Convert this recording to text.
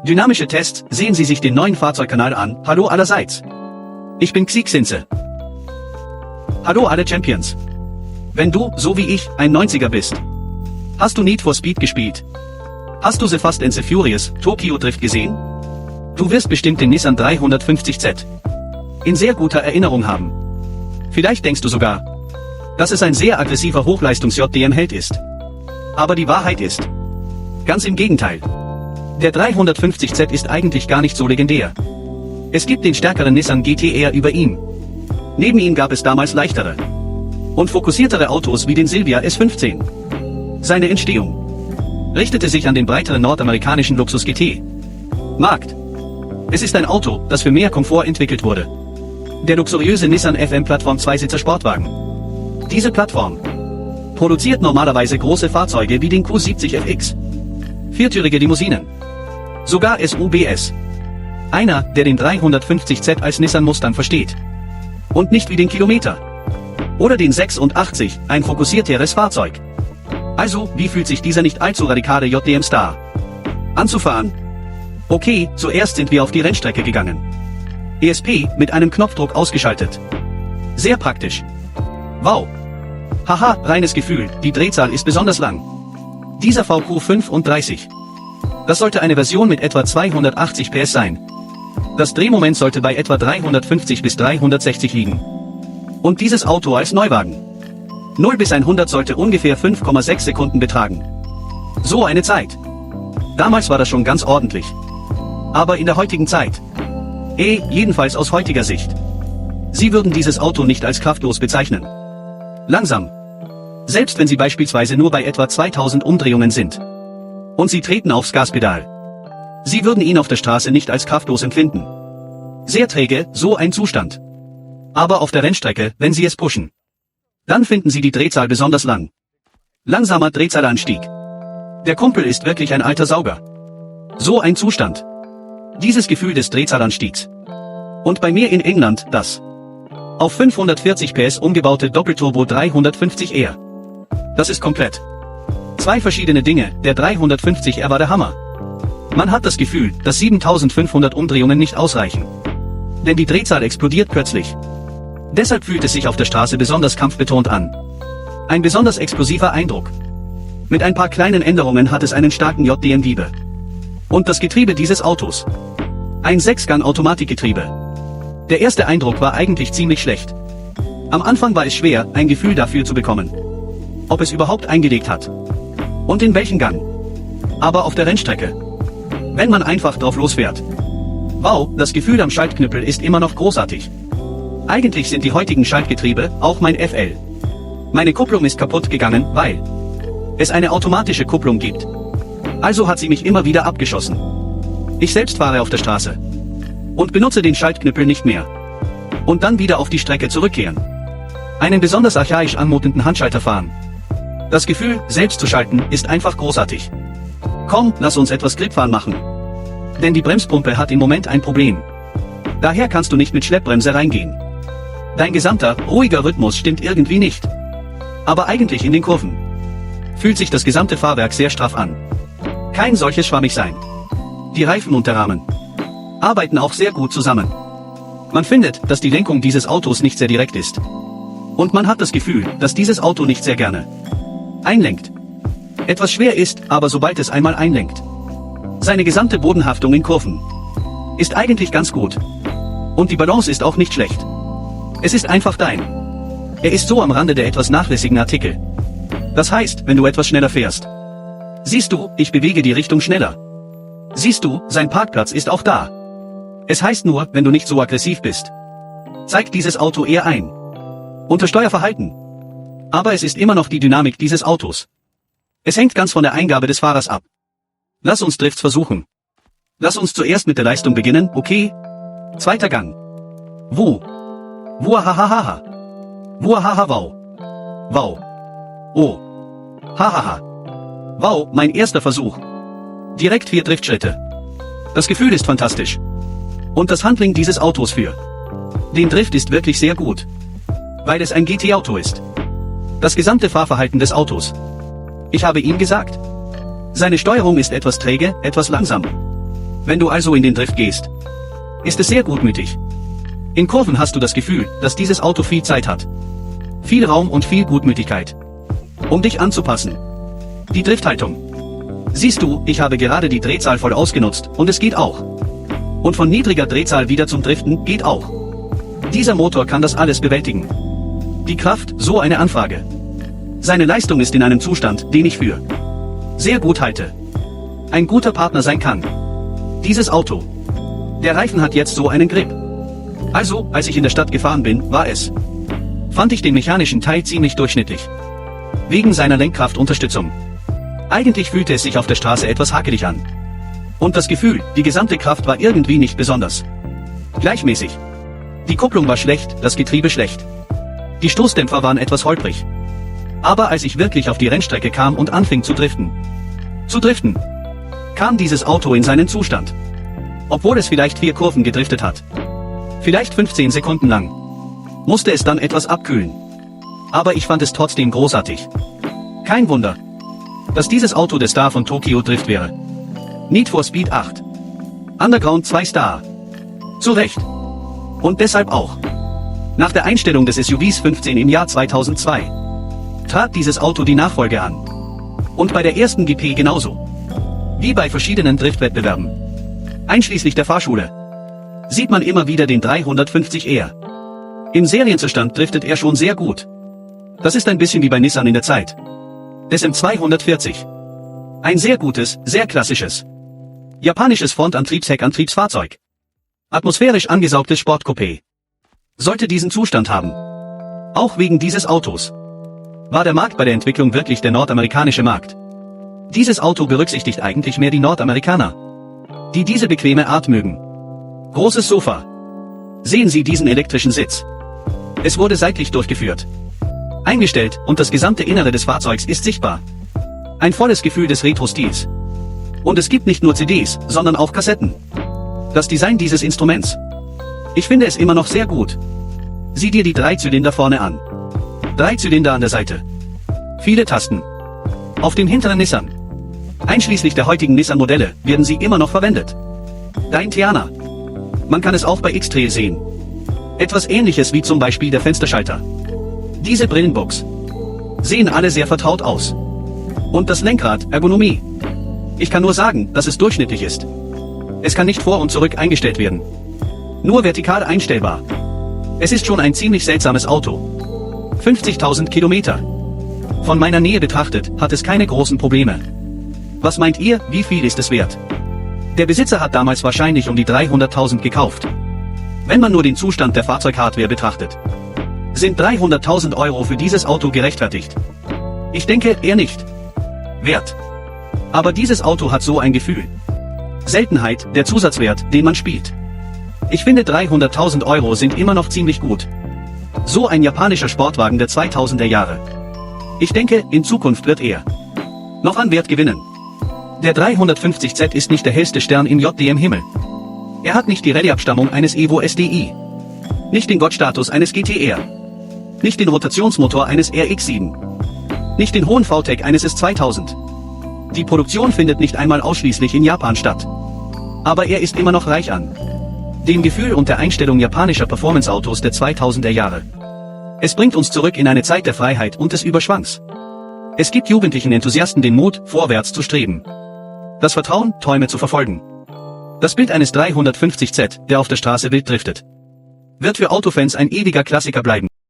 Dynamische Tests, sehen Sie sich den neuen Fahrzeugkanal an. Hallo allerseits. Ich bin Xiexinze. Hallo alle Champions. Wenn du, so wie ich, ein 90er bist. Hast du Need for Speed gespielt? Hast du The Fast and the Furious, Tokyo Drift gesehen? Du wirst bestimmt den Nissan 350Z in sehr guter Erinnerung haben. Vielleicht denkst du sogar, dass es ein sehr aggressiver Hochleistungs-JDM-Held ist. Aber die Wahrheit ist ganz im Gegenteil. Der 350Z ist eigentlich gar nicht so legendär. Es gibt den stärkeren Nissan GT-R über ihm. Neben ihm gab es damals leichtere und fokussiertere Autos wie den Silvia S15. Seine Entstehung richtete sich an den breiteren nordamerikanischen Luxus-GT-Markt. Es ist ein Auto, das für mehr Komfort entwickelt wurde. Der luxuriöse Nissan FM Plattform Zweisitzer Sportwagen. Diese Plattform produziert normalerweise große Fahrzeuge wie den Q70 FX, viertürige Limousinen, sogar SUVs. Einer, der den 350Z als Nissan Mustang versteht. Und nicht wie den Kilometer. Oder den 86, ein fokussierteres Fahrzeug. Also, wie fühlt sich dieser nicht allzu radikale JDM-Star anzufahren? Okay, zuerst sind wir auf die Rennstrecke gegangen. ESP mit einem Knopfdruck ausgeschaltet. Sehr praktisch. Wow. Haha, reines Gefühl, die Drehzahl ist besonders lang. Dieser VQ35. Das sollte eine Version mit etwa 280 PS sein. Das Drehmoment sollte bei etwa 350 bis 360 liegen. Und dieses Auto als Neuwagen. 0 bis 100 sollte ungefähr 5,6 Sekunden betragen. So eine Zeit. Damals war das schon ganz ordentlich. Aber in der heutigen Zeit. Jedenfalls aus heutiger Sicht. Sie würden dieses Auto nicht als kraftlos bezeichnen. Langsam. Selbst wenn Sie beispielsweise nur bei etwa 2000 Umdrehungen sind. Und Sie treten aufs Gaspedal. Sie würden ihn auf der Straße nicht als kraftlos empfinden. Sehr träge, so ein Zustand. Aber auf der Rennstrecke, wenn Sie es pushen, dann finden Sie die Drehzahl besonders lang. Langsamer Drehzahlanstieg. Der Kumpel ist wirklich ein alter Sauger. So ein Zustand. Dieses Gefühl des Drehzahlanstiegs. Und bei mir in England, das auf 540 PS umgebaute Doppelturbo 350R. Das ist komplett zwei verschiedene Dinge, der 350R war der Hammer. Man hat das Gefühl, dass 7500 Umdrehungen nicht ausreichen. Denn die Drehzahl explodiert plötzlich. Deshalb fühlt es sich auf der Straße besonders kampfbetont an. Ein besonders explosiver Eindruck. Mit ein paar kleinen Änderungen hat es einen starken JDM-Wiebe. Und das Getriebe dieses Autos. Ein 6-Gang-Automatikgetriebe. Der erste Eindruck war eigentlich ziemlich schlecht. Am Anfang war es schwer, ein Gefühl dafür zu bekommen, ob es überhaupt eingelegt hat. Und in welchen Gang. Aber auf der Rennstrecke. Wenn man einfach drauf losfährt. Wow, das Gefühl am Schaltknüppel ist immer noch großartig. Eigentlich sind die heutigen Schaltgetriebe, auch mein FL. Meine Kupplung ist kaputt gegangen, weil es eine automatische Kupplung gibt. Also hat sie mich immer wieder abgeschossen. Ich selbst fahre auf der Straße. Und benutze den Schaltknüppel nicht mehr. Und dann wieder auf die Strecke zurückkehren. Einen besonders archaisch anmutenden Handschalter fahren. Das Gefühl, selbst zu schalten, ist einfach großartig. Komm, lass uns etwas Gripfahren machen. Denn die Bremspumpe hat im Moment ein Problem. Daher kannst du nicht mit Schleppbremse reingehen. Dein gesamter, ruhiger Rhythmus stimmt irgendwie nicht. Aber eigentlich in den Kurven fühlt sich das gesamte Fahrwerk sehr straff an. Kein solches Schwammigsein. Die Reifen und der Rahmen arbeiten auch sehr gut zusammen. Man findet, dass die Lenkung dieses Autos nicht sehr direkt ist. Und man hat das Gefühl, dass dieses Auto nicht sehr gerne einlenkt. Etwas schwer ist, aber sobald es einmal einlenkt. Seine gesamte Bodenhaftung in Kurven ist eigentlich ganz gut. Und die Balance ist auch nicht schlecht. Es ist einfach dein. Er ist so am Rande der etwas nachlässigen Artikel. Das heißt, wenn du etwas schneller fährst. Siehst du, ich bewege die Richtung schneller. Siehst du, sein Parkplatz ist auch da. Es heißt nur, wenn du nicht so aggressiv bist. Zeigt dieses Auto eher ein. Unter Steuerverhalten. Aber es ist immer noch die Dynamik dieses Autos. Es hängt ganz von der Eingabe des Fahrers ab. Lass uns Drifts versuchen. Lass uns zuerst mit der Leistung beginnen, okay? Zweiter Gang. Wuahahaha. Wuahaha wow. Wow. Oh. Hahaha. Wow, mein erster Versuch. Direkt 4 Driftschritte. Das Gefühl ist fantastisch. Und das Handling dieses Autos für den Drift ist wirklich sehr gut. Weil es ein GT-Auto ist. Das gesamte Fahrverhalten des Autos. Ich habe ihm gesagt. Seine Steuerung ist etwas träge, etwas langsam. Wenn du also in den Drift gehst, ist es sehr gutmütig. In Kurven hast du das Gefühl, dass dieses Auto viel Zeit hat. Viel Raum und viel Gutmütigkeit. Um dich anzupassen. Die Drifthaltung. Siehst du, ich habe gerade die Drehzahl voll ausgenutzt, und es geht auch. Und von niedriger Drehzahl wieder zum Driften, geht auch. Dieser Motor kann das alles bewältigen. Die Kraft, so eine Anfrage. Seine Leistung ist in einem Zustand, den ich für sehr gut halte. Ein guter Partner sein kann. Dieses Auto. Der Reifen hat jetzt so einen Grip. Also, als ich in der Stadt gefahren bin, fand ich den mechanischen Teil ziemlich durchschnittlich. Wegen seiner Lenkkraftunterstützung. Eigentlich fühlte es sich auf der Straße etwas hakelig an. Und das Gefühl, die gesamte Kraft war irgendwie nicht besonders gleichmäßig. Die Kupplung war schlecht, das Getriebe schlecht. Die Stoßdämpfer waren etwas holprig. Aber als ich wirklich auf die Rennstrecke kam und anfing zu driften, kam dieses Auto in seinen Zustand. Obwohl es vielleicht 4 Kurven gedriftet hat. Vielleicht 15 Sekunden lang. Musste es dann etwas abkühlen. Aber ich fand es trotzdem großartig. Kein Wunder, dass dieses Auto der Star von Tokyo Drift wäre. Need for Speed 8. Underground 2 Star. Zu Recht. Und deshalb auch. Nach der Einstellung des SUVs 15 im Jahr 2002 trat dieses Auto die Nachfolge an. Und bei der ersten GP genauso. Wie bei verschiedenen Driftwettbewerben. Einschließlich der Fahrschule. Sieht man immer wieder den 350R. Im Serienzustand driftet er schon sehr gut. Das ist ein bisschen wie bei Nissan in der Zeit des M240. Ein sehr gutes, sehr klassisches japanisches Frontantriebsheckantriebsfahrzeug. Atmosphärisch angesaugtes Sportcoupé. Sollte diesen Zustand haben. Auch wegen dieses Autos. War der Markt bei der Entwicklung wirklich der nordamerikanische Markt? Dieses Auto berücksichtigt eigentlich mehr die Nordamerikaner, die diese bequeme Art mögen. Großes Sofa. Sehen Sie diesen elektrischen Sitz. Es wurde seitlich durchgeführt. Eingestellt, und das gesamte Innere des Fahrzeugs ist sichtbar. Ein volles Gefühl des Retro-Stils. Und es gibt nicht nur CDs, sondern auch Kassetten. Das Design dieses Instruments. Ich finde es immer noch sehr gut. Sieh dir die 3 Zylinder vorne an. 3 Zylinder an der Seite. Viele Tasten. Auf dem hinteren Nissan. Einschließlich der heutigen Nissan-Modelle werden sie immer noch verwendet. Dein Teana. Man kann es auch bei X-Trail sehen. Etwas Ähnliches wie zum Beispiel der Fensterschalter. Diese Brillenbox. Sehen alle sehr vertraut aus. Und das Lenkrad, Ergonomie. Ich kann nur sagen, dass es durchschnittlich ist. Es kann nicht vor und zurück eingestellt werden. Nur vertikal einstellbar. Es ist schon ein ziemlich seltsames Auto. 50.000 Kilometer. Von meiner Nähe betrachtet, hat es keine großen Probleme. Was meint ihr, wie viel ist es wert? Der Besitzer hat damals wahrscheinlich um die 300.000 gekauft. Wenn man nur den Zustand der Fahrzeughardware betrachtet. Sind 300.000 Euro für dieses Auto gerechtfertigt? Ich denke, eher nicht. Wert. Aber dieses Auto hat so ein Gefühl. Seltenheit, der Zusatzwert, den man spielt. Ich finde 300.000 Euro sind immer noch ziemlich gut. So ein japanischer Sportwagen der 2000er Jahre. Ich denke, in Zukunft wird er noch an Wert gewinnen. Der 350Z ist nicht der hellste Stern im JDM-Himmel. Er hat nicht die Rallye-Abstammung eines Evo SDI. Nicht den Gottstatus eines GTR. Nicht den Rotationsmotor eines RX-7. Nicht den hohen VTEC eines S2000. Die Produktion findet nicht einmal ausschließlich in Japan statt. Aber er ist immer noch reich an dem Gefühl und der Einstellung japanischer Performance-Autos der 2000er Jahre. Es bringt uns zurück in eine Zeit der Freiheit und des Überschwangs. Es gibt jugendlichen Enthusiasten den Mut, vorwärts zu streben. Das Vertrauen, Träume zu verfolgen. Das Bild eines 350Z, der auf der Straße wild driftet, wird für Autofans ein ewiger Klassiker bleiben.